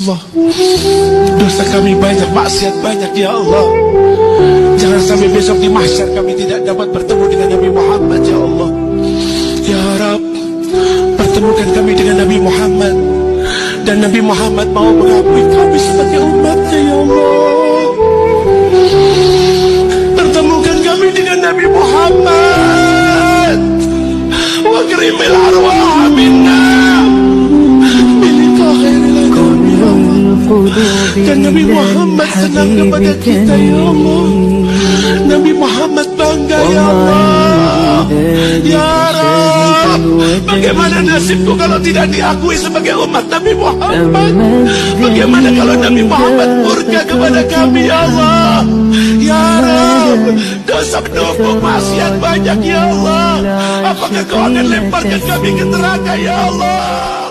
Allah, dosa kami banyak, maksiat banyak ya Allah. Jangan sampai besok di mahsyar kami tidak dapat bertemu dengan Nabi Muhammad ya Allah. Ya Rabb, pertemukan kami dengan Nabi Muhammad, dan Nabi Muhammad mau mengakui kami sebagai umatnya ya Allah. Pertemukan kami dengan Nabi Muhammad, wa karimil arwah minna bilika khairil anam ya Allah. Dan Nabi Muhammad senang kepada kita ya Allah. Nabi Muhammad bangga ya Allah. Ya Rabb, bagaimana nasibku kalau tidak diakui sebagai umat Nabi Muhammad? Bagaimana kalau Nabi Muhammad murka kepada kami ya Allah? Ya Rabb, dosa menumpuk, maksiat banyak ya Allah. Apakah kau akan lemparkan kami ke neraka ya Allah?